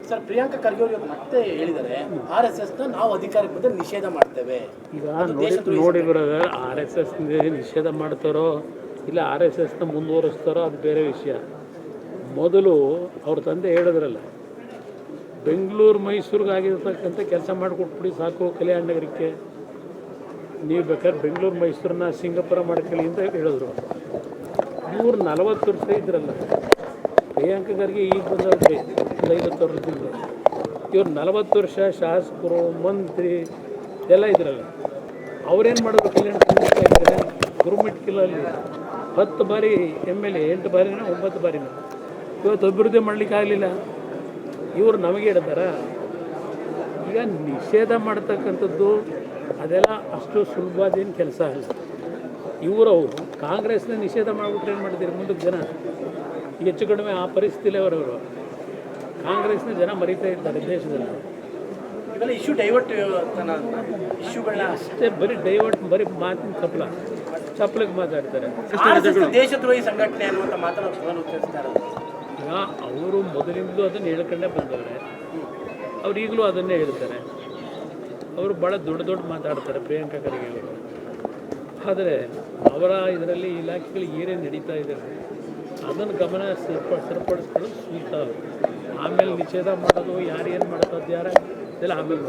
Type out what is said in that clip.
Sir, Priyanka Kharge ಅವರು ಮತ್ತೆ ಹೇಳಿದ್ದಾರೆ RSS ನಾವು ಅಧಿಕಾರಕ್ಕೆ ಬಂದರೆ ನಿಷೇಧ ಮಾಡ್ತೇವೆ. ಈಗ ನೋಡಿ ಬ್ರದರ್, RSS ನಿಷೇಧ ಮಾಡ್ತಾರೋ ಇಲ್ಲ RSSನ ಮುಂದುವರಿಸ್ತಾರೋ ಅದು ಬೇರೆ ವಿಷಯ. ಮೊದಲು ಅವ್ರ ತಂದೆ ಹೇಳಿದ್ರಲ್ಲ, ಬೆಂಗಳೂರು ಮೈಸೂರಿಗೆ ಆಗಿರ್ತಕ್ಕಂಥ ಕೆಲಸ ಮಾಡಿಕೊಟ್ಬಿಡಿ ಸಾಕು ಕಲ್ಯಾಣ ನಗರಕ್ಕೆ, ನೀವು ಬೇಕಾದ್ರೆ ಬೆಂಗಳೂರು ಮೈಸೂರನ್ನ ಸಿಂಗಾಪುರ ಮಾಡ್ಕೊಳ್ಳಿ ಅಂತ ಹೇಳಿದ್ರು. ಇವ್ರು 40 ವರ್ಷ ಇದ್ರಲ್ಲ, ಪ್ರಿಯಾಂಕಾ ಖರ್ಗೆ ಈಗ ಬಂದವ್ರಿಗೆ 50 ವರ್ಷದಿಂದ, ಇವ್ರು 40 ವರ್ಷ ಶಾಸಕರು ಮಂತ್ರಿ ಎಲ್ಲ ಇದ್ರಲ್ಲ, ಅವ್ರೇನು ಮಾಡೋದು? ಕಲ್ಯಾಣ ಇದ್ದಾರೆ ಗುರುಮಿಟ್ ಕಿಲ್ಲಲ್ಲಿ 10 ಬಾರಿ MLA, 8 ಬಾರಿನ 9 ಬಾರಿನ, ಇವತ್ತು ಅಭಿವೃದ್ಧಿ ಮಾಡಲಿಕ್ಕೆ ಆಗಲಿಲ್ಲ. ಇವರು ನಮಗೆ ಹೇಳ್ತಾರ. ಈಗ ನಿಷೇಧ ಮಾಡ್ತಕ್ಕಂಥದ್ದು ಅದೆಲ್ಲ ಅಷ್ಟು ಸುಲಭದೇನು ಕೆಲಸ ಅಲ್ಲ. ಇವರವರು ಕಾಂಗ್ರೆಸ್ನ ನಿಷೇಧ ಮಾಡಿಬಿಟ್ರೆ ಏನು ಮಾಡ್ತೀರಿ? ಮುಂದಕ್ಕೆ ಜನ ಹೆಚ್ಚು ಕಡಿಮೆ ಆ ಪರಿಸ್ಥಿತಿಯಲ್ಲಿ ಅವರವರು ಕಾಂಗ್ರೆಸ್ನ ಜನ ಮರೀತಾ ಇರ್ತಾರೆ ದೇಶದಲ್ಲಿ. ಇವೆಲ್ಲ ಇಶ್ಯೂ ಡೈವರ್ಟ್ ಇಶ್ಯೂಗಳನ್ನ ಅಷ್ಟೇ, ಬರೀ ಡೈವರ್ಟ್, ಬರೀ ಮಾತಿನ ಚಪ್ಪಲಿಗೆ ಮಾತಾಡ್ತಾರೆ. ದೇಶದ್ರೋಹಿ ಸಂಘಟನೆ ಅನ್ನುವಂಥ ಮಾತನ್ನು ಉಚ್ಚರಿಸ್ತಾರೆ. ಈಗ ಅವರು ಮೊದಲಿಂದಲೂ ಅದನ್ನು ಹೇಳ್ಕೊಂಡೇ ಬಂದವ್ರೆ, ಅವ್ರು ಈಗಲೂ ಅದನ್ನೇ ಹೇಳ್ತಾರೆ. ಅವರು ಭಾಳ ದೊಡ್ಡ ಮಾತಾಡ್ತಾರೆ ಪ್ರಿಯಾಂಕಾ ಖರ್ಗೆ ಅವರು. ಆದರೆ ಅವರ ಇದರಲ್ಲಿ ಇಲಾಖೆಗಳು ಏನೇನು ನಡೀತಾ ಇದ್ದಾರೆ ಅದನ್ನು ಗಮನ ಸರಿಪಡಿಸ್ಕೊಳ್ಳೋದು ಸೂಕ್ತ. ಆಮೇಲೆ ನಿಷೇಧ ಮಾಡೋದು, ಯಾರು ಏನು ಮಾಡ್ತದ್ದು, ಇದೆಲ್ಲ ಆಮೇಲೆ ಮಾಡೋದು.